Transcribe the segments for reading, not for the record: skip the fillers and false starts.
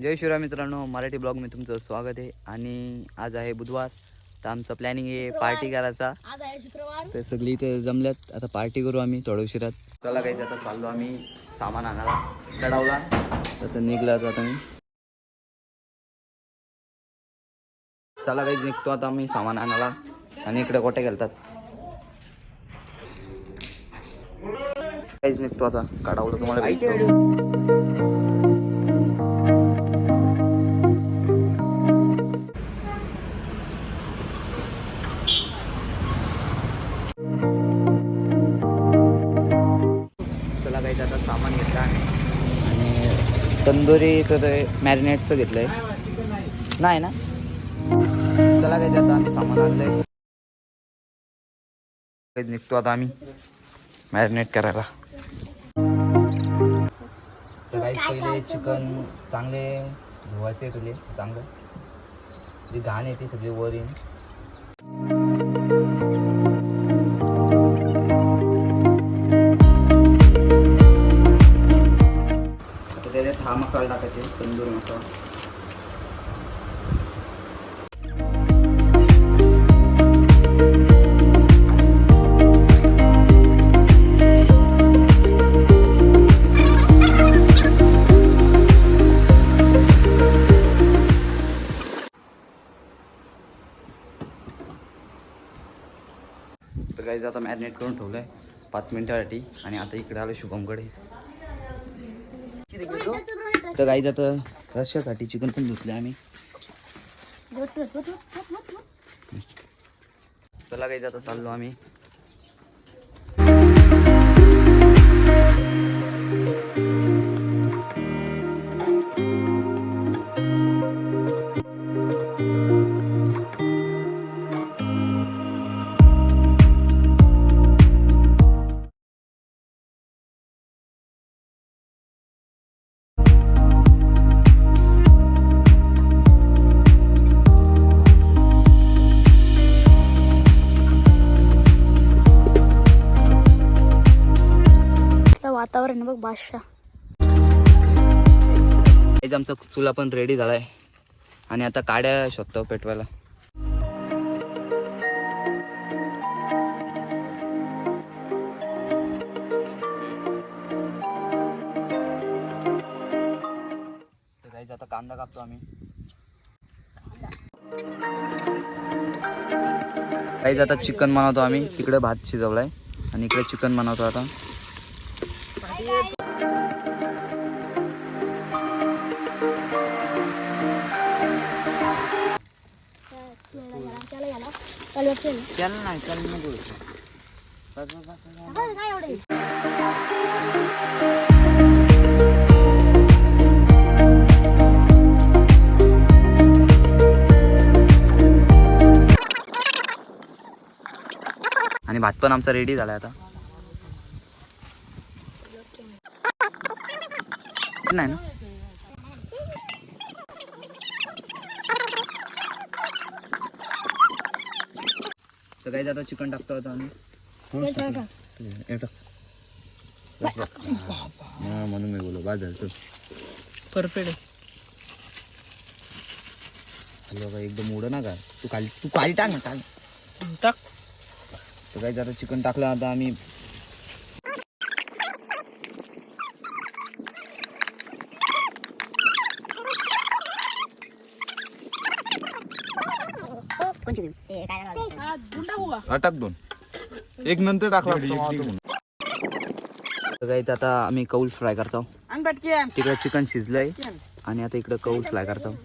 जय शिवराय मित्रांनो, मराठी ब्लॉग में तुमचं स्वागत आहे. आणि आज आहे बुधवार, तर आमचं प्लॅनिंग आहे पार्टी करायचा. आज आहे शुक्रवार. तर सगळी इथे जमल्यात, आता पार्टी करू आम्ही थोड्या उशिरात. चला काही आता चाललो आम्ही सामान आणायला कडावला. तर निघला जात आम्ही. चला काही निघतो आता आम्ही सामान आणायला. आणि इकडे गोटे घालतात काहीच निघतो आता कडावलं तुम्हाला काही आता सामान घेतलं आणि तंदुरीचं ते मॅरिनेटचं घेतलंय नाही ना. चला काही आता आम्ही सामान आणलंय, निघतो आता आम्ही मॅरिनेट करायला. तर काही पहिले चिकन चांगले धुवायचे तुले चांगलं, जी घाण येते सगळी वर येईन. त्याच्यात हा मसाला टाकायचे, तंदूर मसाला. तर काही आता मॅरिनेट करून ठेवलं आहे 5 मिनिटासाठी. आणि आता इकडे आलं शुभमकडे. तर काही आता रश्श्यासाठी चिकन पण धुतले आम्ही. चला काही आता चाललो आम्ही. वातावरण बघ बादशाह. आमचा चुला पण रेडी झालाय आणि आता काड्या शोधतो पेटवायला. तर आता कांदा कापतो आम्ही. काही आता चिकन बनवतो आम्ही. तिकडे भात शिजवलाय आणि इकडे चिकन बनवतो आता. त्याला नाही, त्याला नको. आणि भात पण आमचा रेडी झालाय आता. नाही ना. तर काही आता चिकन टाकतो आता आम्ही. म्हणून मी बोलो बाजार तू परफेक्ट आहे. हॅलो एकदम उडं ना का तू खाली टाक ना, टाक. तर काही आता चिकन टाकलं आता आम्ही. अटक 2 एक नंतर टाकला. तर काही आता आम्ही कौल फ्राय करतो. तिकडे चिकन शिजलंय आणि आता इकडे कौल फ्राय करतो.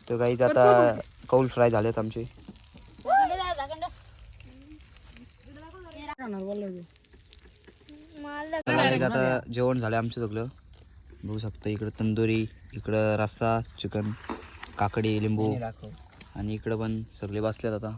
तर काही आता कौल फ्राय झालेत आमचे. आता जेवण झालं आमचं सगळं. बघू शकता इकडं तंदुरी, इकडं रस्सा चिकन. काकडी लिंबू दाखव. आणि इकडं पण सगळे बसल्यात आता